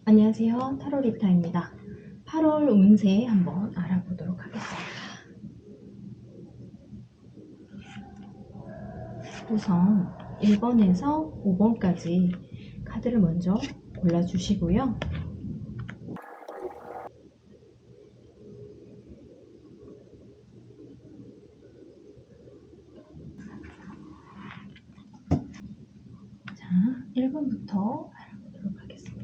안녕하세요. 타로리타입니다. 8월 운세 한번 알아보도록 하겠습니다. 우선 1번에서 5번까지 카드를 먼저 골라주시고요. 자, 1번부터 알아보도록 하겠습니다.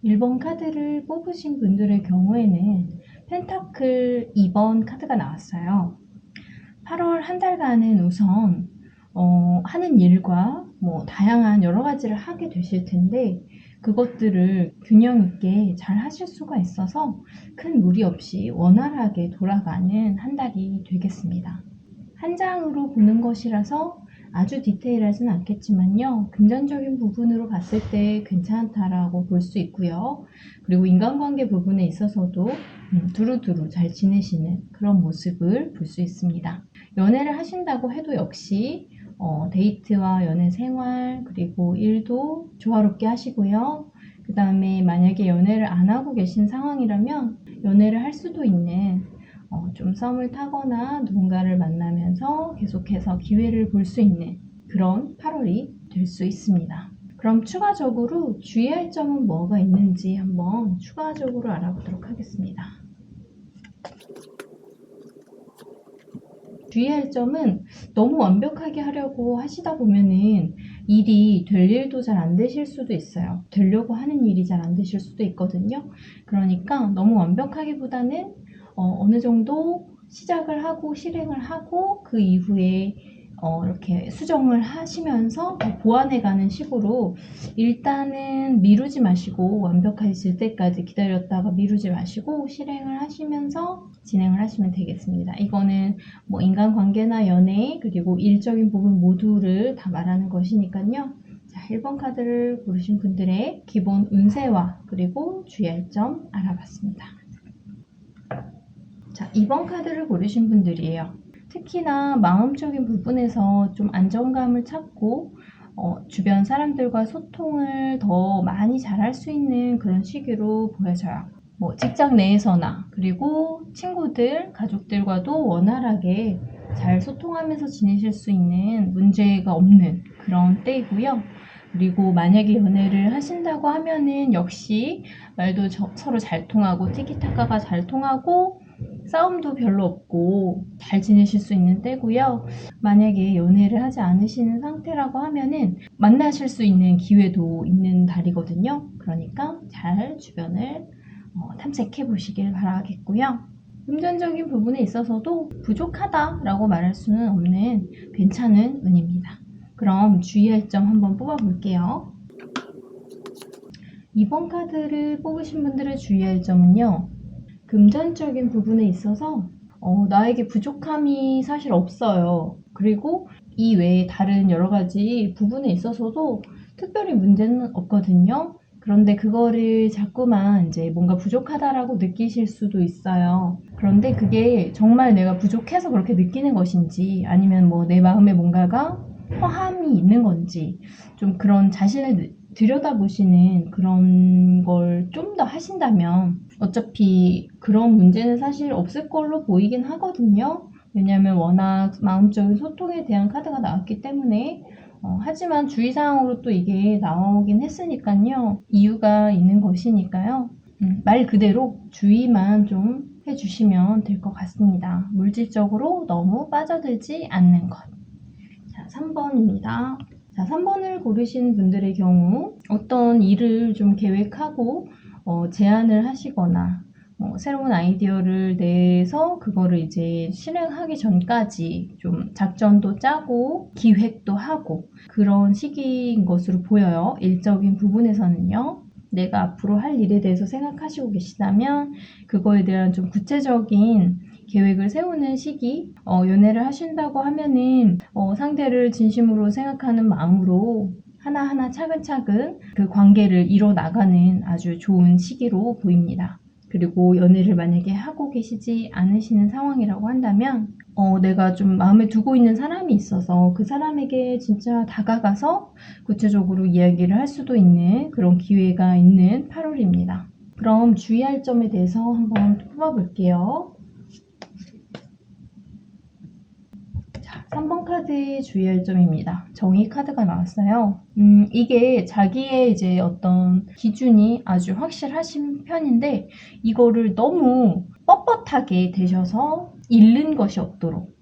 1번 카드를 뽑으신 분들의 경우에는 펜타클 2번 카드가 나왔어요. 8월 한 달간은 우선 하는 일과 다양한 여러 가지를 하게 되실 텐데 그것들을 균형 있게 잘 하실 수가 있어서 큰 무리 없이 원활하게 돌아가는 한 달이 되겠습니다. 한 장으로 보는 것이라서 아주 디테일하진 않겠지만요. 금전적인 부분으로 봤을 때 괜찮다라고 볼 수 있고요. 그리고 인간관계 부분에 있어서도 두루두루 잘 지내시는 그런 모습을 볼 수 있습니다. 연애를 하신다고 해도 역시 데이트와 연애 생활 그리고 일도 조화롭게 하시고요. 그 다음에 만약에 연애를 안 하고 계신 상황이라면 연애를 할 수도 있는 좀 썸을 타거나 누군가를 만나면서 계속해서 기회를 볼 수 있는 그런 8월이 될 수 있습니다. 그럼 추가적으로 주의할 점은 뭐가 있는지 한번 추가적으로 알아보도록 하겠습니다. 주의할 점은 너무 완벽하게 하려고 하시다 보면은 일이 될 일도 잘 안 되실 수도 있어요. 되려고 하는 일이 잘 안 되실 수도 있거든요. 그러니까 너무 완벽하기보다는 어느 정도 시작을 하고 실행을 하고 그 이후에 이렇게 수정을 하시면서 더 보완해가는 식으로 일단은 미루지 마시고 완벽해질 때까지 기다렸다가 미루지 마시고 실행을 하시면서 진행을 하시면 되겠습니다. 이거는 인간관계나 연애 그리고 일적인 부분 모두를 다 말하는 것이니까요. 자, 1번 카드를 고르신 분들의 기본 운세와 그리고 주의할 점 알아봤습니다. 자, 2번 카드를 고르신 분들이에요. 특히나 마음적인 부분에서 좀 안정감을 찾고 주변 사람들과 소통을 더 많이 잘할 수 있는 그런 시기로 보여져요. 직장 내에서나 그리고 친구들, 가족들과도 원활하게 잘 소통하면서 지내실 수 있는 문제가 없는 그런 때이고요. 그리고 만약에 연애를 하신다고 하면은 역시 말도 서로 잘 통하고 티키타카가 잘 통하고 싸움도 별로 없고 잘 지내실 수 있는 때고요. 만약에 연애를 하지 않으시는 상태라고 하면은 만나실 수 있는 기회도 있는 달이거든요. 그러니까 잘 주변을 탐색해 보시길 바라겠고요. 금전적인 부분에 있어서도 부족하다라고 말할 수는 없는 괜찮은 운입니다. 그럼 주의할 점 한번 뽑아 볼게요. 2번 카드를 뽑으신 분들의 주의할 점은요. 금전적인 부분에 있어서 나에게 부족함이 사실 없어요. 그리고 이 외에 다른 여러 가지 부분에 있어서도 특별히 문제는 없거든요. 그런데 그거를 자꾸만 이제 뭔가 부족하다라고 느끼실 수도 있어요. 그런데 그게 정말 내가 부족해서 그렇게 느끼는 것인지 아니면 내 마음에 뭔가가 허함이 있는 건지 좀 그런 자신을 들여다보시는 그런 걸 좀 더 하신다면 어차피 그런 문제는 사실 없을 걸로 보이긴 하거든요. 왜냐하면 워낙 마음적인 소통에 대한 카드가 나왔기 때문에 하지만 주의사항으로 또 이게 나오긴 했으니까요. 이유가 있는 것이니까요. 말 그대로 주의만 좀 해주시면 될 것 같습니다. 물질적으로 너무 빠져들지 않는 것. 자, 3번입니다. 자, 3번을 고르신 분들의 경우 어떤 일을 좀 계획하고 제안을 하시거나 새로운 아이디어를 내서 그거를 이제 실행하기 전까지 좀 작전도 짜고 기획도 하고 그런 시기인 것으로 보여요. 일적인 부분에서는요. 내가 앞으로 할 일에 대해서 생각하시고 계시다면 그거에 대한 좀 구체적인 계획을 세우는 시기, 연애를 하신다고 하면은 상대를 진심으로 생각하는 마음으로 하나하나 차근차근 그 관계를 이뤄나가는 아주 좋은 시기로 보입니다. 그리고 연애를 만약에 하고 계시지 않으시는 상황이라고 한다면 내가 좀 마음에 두고 있는 사람이 있어서 그 사람에게 진짜 다가가서 구체적으로 이야기를 할 수도 있는 그런 기회가 있는 8월입니다. 그럼 주의할 점에 대해서 한번 뽑아볼게요. 자, 3번 카드의 주의할 점입니다. 정의 카드가 나왔어요. 이게 자기의 이제 어떤 기준이 아주 확실하신 편인데 이거를 너무 뻣뻣하게 되셔서 잃는 것이 없도록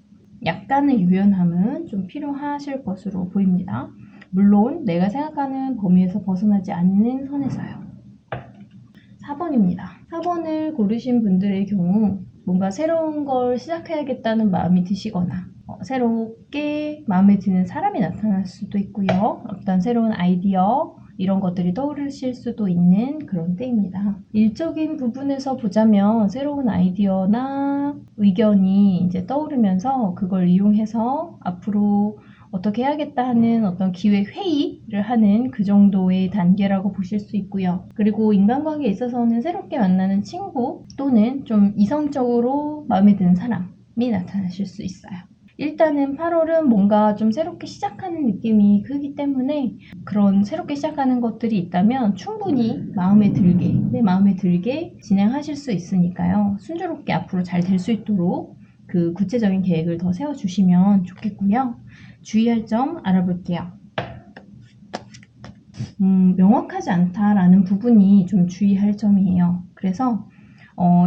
약간의 유연함은 좀 필요하실 것으로 보입니다. 물론 내가 생각하는 범위에서 벗어나지 않는 선에서요. 4번입니다. 4번을 고르신 분들의 경우 뭔가 새로운 걸 시작해야겠다는 마음이 드시거나 새롭게 마음에 드는 사람이 나타날 수도 있고요. 어떤 새로운 아이디어 이런 것들이 떠오르실 수도 있는 그런 때입니다. 일적인 부분에서 보자면 새로운 아이디어나 의견이 이제 떠오르면서 그걸 이용해서 앞으로 어떻게 해야겠다 하는 어떤 기획 회의를 하는 그 정도의 단계라고 보실 수 있고요. 그리고 인간관계에 있어서는 새롭게 만나는 친구 또는 좀 이성적으로 마음에 드는 사람이 나타나실 수 있어요. 일단은 8월은 뭔가 좀 새롭게 시작하는 느낌이 크기 때문에 그런 새롭게 시작하는 것들이 있다면 충분히 내 마음에 들게 진행하실 수 있으니까요. 순조롭게 앞으로 잘 될 수 있도록 그 구체적인 계획을 더 세워주시면 좋겠고요. 주의할 점 알아볼게요. 명확하지 않다라는 부분이 좀 주의할 점이에요. 그래서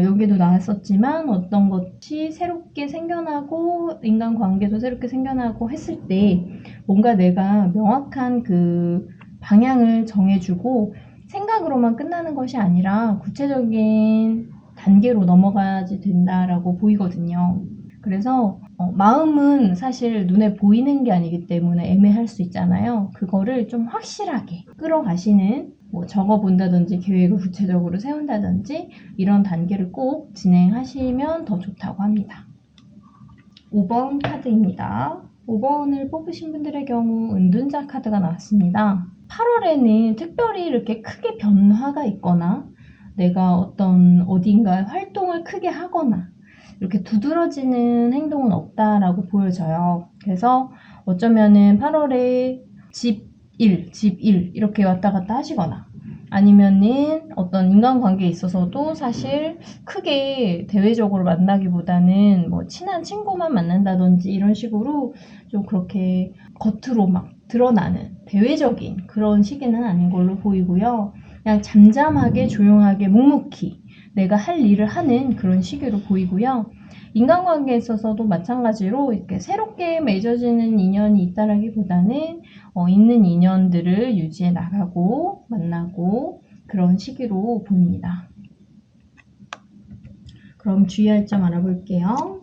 여기도 나왔었지만 어떤 것이 새롭게 생겨나고 인간관계도 새롭게 생겨나고 했을 때 뭔가 내가 명확한 그 방향을 정해주고 생각으로만 끝나는 것이 아니라 구체적인 단계로 넘어가야지 된다라고 보이거든요. 그래서 마음은 사실 눈에 보이는 게 아니기 때문에 애매할 수 있잖아요. 그거를 좀 확실하게 끌어가시는 적어본다든지 계획을 구체적으로 세운다든지 이런 단계를 꼭 진행하시면 더 좋다고 합니다. 5번 카드입니다. 5번을 뽑으신 분들의 경우 은둔자 카드가 나왔습니다. 8월에는 특별히 이렇게 크게 변화가 있거나 내가 어딘가 활동을 크게 하거나 이렇게 두드러지는 행동은 없다라고 보여져요. 그래서 어쩌면은 8월에 집 1 이렇게 왔다 갔다 하시거나 아니면은 어떤 인간관계에 있어서도 사실 크게 대외적으로 만나기보다는 친한 친구만 만난다든지 이런 식으로 좀 그렇게 겉으로 막 드러나는 대외적인 그런 시기는 아닌 걸로 보이고요. 그냥 잠잠하게 조용하게 묵묵히 내가 할 일을 하는 그런 시기로 보이고요. 인간관계에 있어서도 마찬가지로 이렇게 새롭게 맺어지는 인연이 있다라기보다는 있는 인연들을 유지해 나가고 만나고 그런 시기로 보입니다. 그럼 주의할 점 알아볼게요.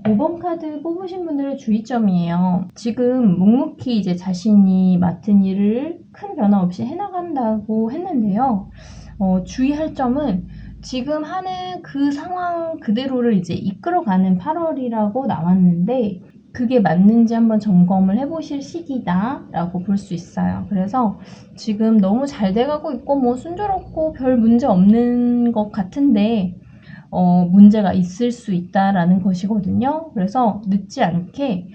5번 카드 뽑으신 분들의 주의점이에요. 지금 묵묵히 이제 자신이 맡은 일을 큰 변화 없이 해나간다고 했는데요. 주의할 점은 지금 하는 그 상황 그대로를 이제 이끌어가는 8월이라고 나왔는데 그게 맞는지 한번 점검을 해보실 시기다라고 볼 수 있어요. 그래서 지금 너무 잘 돼가고 있고 순조롭고 별 문제 없는 것 같은데 문제가 있을 수 있다라는 것이거든요. 그래서 늦지 않게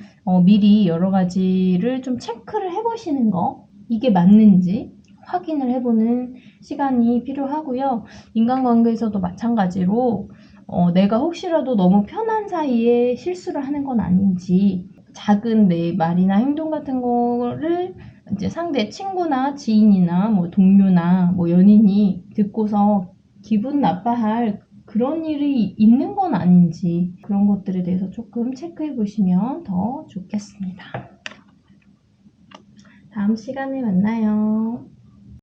미리 여러 가지를 좀 체크를 해보시는 거 이게 맞는지 확인을 해보는 시간이 필요하고요. 인간관계에서도 마찬가지로 내가 혹시라도 너무 편한 사이에 실수를 하는 건 아닌지 작은 내 말이나 행동 같은 거를 이제 상대 친구나 지인이나 동료나 연인이 듣고서 기분 나빠할 그런 일이 있는 건 아닌지 그런 것들에 대해서 조금 체크해 보시면 더 좋겠습니다. 다음 시간에 만나요.